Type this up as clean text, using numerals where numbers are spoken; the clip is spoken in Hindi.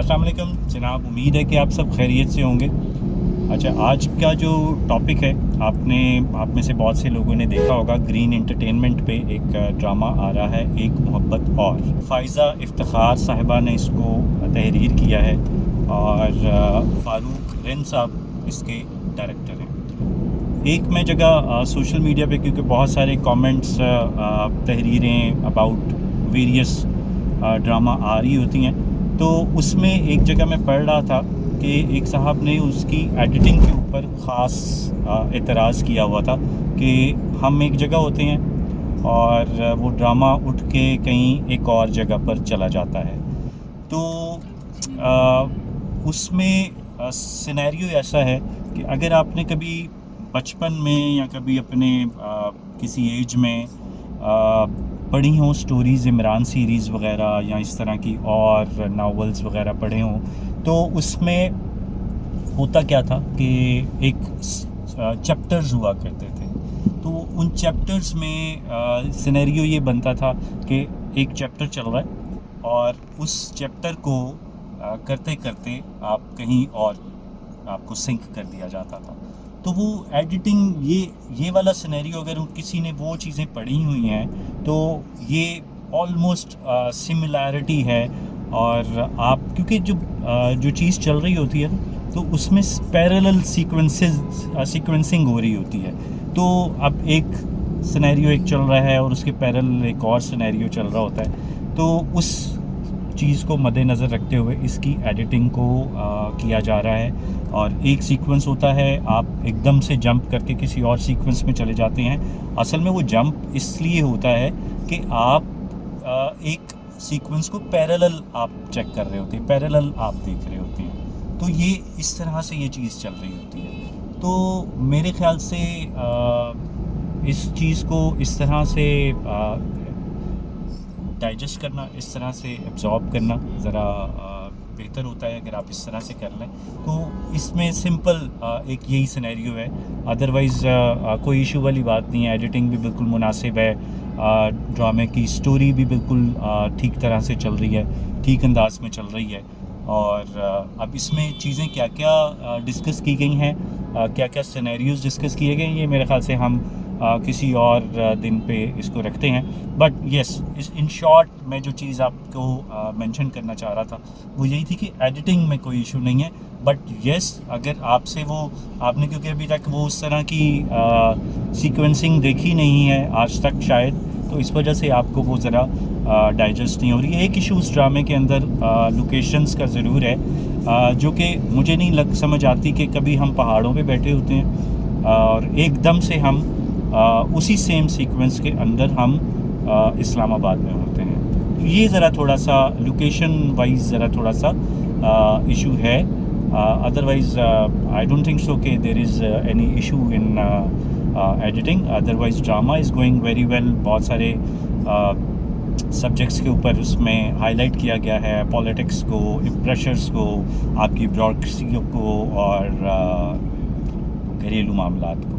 अस्सलाम वालेकुम जनाब, उम्मीद है कि आप सब खैरियत से होंगे। अच्छा, आज का जो टॉपिक है, आप में से बहुत से लोगों ने देखा होगा, ग्रीन एंटरटेनमेंट पे एक ड्रामा आ रहा है, एक मोहब्बत और। फ़ाइज़ा इफ्तिखार साहिबा ने इसको तहरीर किया है और फ़ारूक रिन साहब इसके डायरेक्टर हैं। एक मैं जगह सोशल मीडिया पे, क्योंकि बहुत सारे कमेंट्स तहरीरें अबाउट वेरियस ड्रामा आ रही होती हैं, तो उसमें एक जगह मैं पढ़ रहा था कि एक साहब ने उसकी एडिटिंग के ऊपर ख़ास एतराज़ किया हुआ था कि हम एक जगह होते हैं और वो ड्रामा उठ के कहीं एक और जगह पर चला जाता है। तो उसमें सिनेरियो ऐसा है कि अगर आपने कभी बचपन में या कभी अपने किसी एज में पढ़ी हों स्टोरीज़, इमरान सीरीज़ वग़ैरह या इस तरह की और नावल्स वग़ैरह पढ़े हों, तो उसमें होता क्या था कि एक चैप्टर्स हुआ करते थे। तो उन चैप्टर्स में सिनेरियो ये बनता था कि एक चैप्टर चल रहा है और उस चैप्टर को करते करते आप कहीं और आपको सिंक कर दिया जाता था। तो वो एडिटिंग, ये वाला सिनेरियो अगर किसी ने वो चीज़ें पढ़ी हुई हैं तो ये ऑलमोस्ट सिमिलैरिटी है। और आप क्योंकि जो चीज़ चल रही होती है तो उसमें पैरेलल सीक्वेंसिंग हो रही होती है। तो अब एक सिनेरियो एक चल रहा है और उसके पैरेलल एक और सिनेरियो चल रहा होता है, तो उस चीज़ को मद्देनज़र रखते हुए इसकी एडिटिंग को किया जा रहा है। और एक सीक्वेंस होता है, आप एकदम से जंप करके किसी और सीक्वेंस में चले जाते हैं। असल में वो जंप इसलिए होता है कि आप एक सीक्वेंस को पैरेलल आप चेक कर रहे होते हैं, पैरेलल आप देख रहे होते हैं। तो ये इस तरह से ये चीज़ चल रही होती है। तो मेरे ख़्याल से इस चीज़ को इस तरह से डाइजेस्ट करना, इस तरह से एब्जॉर्ब करना ज़रा बेहतर होता है अगर आप इस तरह से कर लें। तो इसमें सिंपल एक यही सिनेरियो है। अदरवाइज़ कोई इशू वाली बात नहीं है। एडिटिंग भी बिल्कुल मुनासिब है, ड्रामे की स्टोरी भी बिल्कुल ठीक तरह से चल रही है, ठीक अंदाज में चल रही है। और अब इसमें चीज़ें क्या क्या डिस्कस की गई हैं, क्या क्या सिनेरियोज़ डिस्कस किए गए हैं, ये मेरे ख़्याल से हम किसी और दिन पे इसको रखते हैं। बट येस, इन शॉर्ट मैं जो चीज़ आपको मेंशन करना चाह रहा था वो यही थी कि एडिटिंग में कोई इशू नहीं है। बट येस, अगर आपसे वो आपने, क्योंकि अभी तक वो उस तरह की सीक्वेंसिंग देखी नहीं है आज तक शायद, तो इस वजह से आपको वो ज़रा डाइजेस्ट नहीं हो रही है। एक इशू उस ड्रामे के अंदर लोकेशंस का ज़रूर है, जो कि मुझे नहीं समझ आती कि कभी हम पहाड़ों पे बैठे होते हैं और एकदम से हम उसी सेम सीक्वेंस के अंदर हम इस्लामाबाद में होते हैं। तो ये ज़रा थोड़ा सा लोकेशन वाइज ज़रा थोड़ा सा इशू है। Otherwise I don't think so कि there is any issue in editing. Otherwise drama is going very well. बहुत सारे सब्जेक्ट्स के ऊपर उसमें हाईलाइट किया गया है, पॉलिटिक्स को, प्रेशर्स को, आपकी ब्यूरोक्रेसी को और घरेलू मामलात को।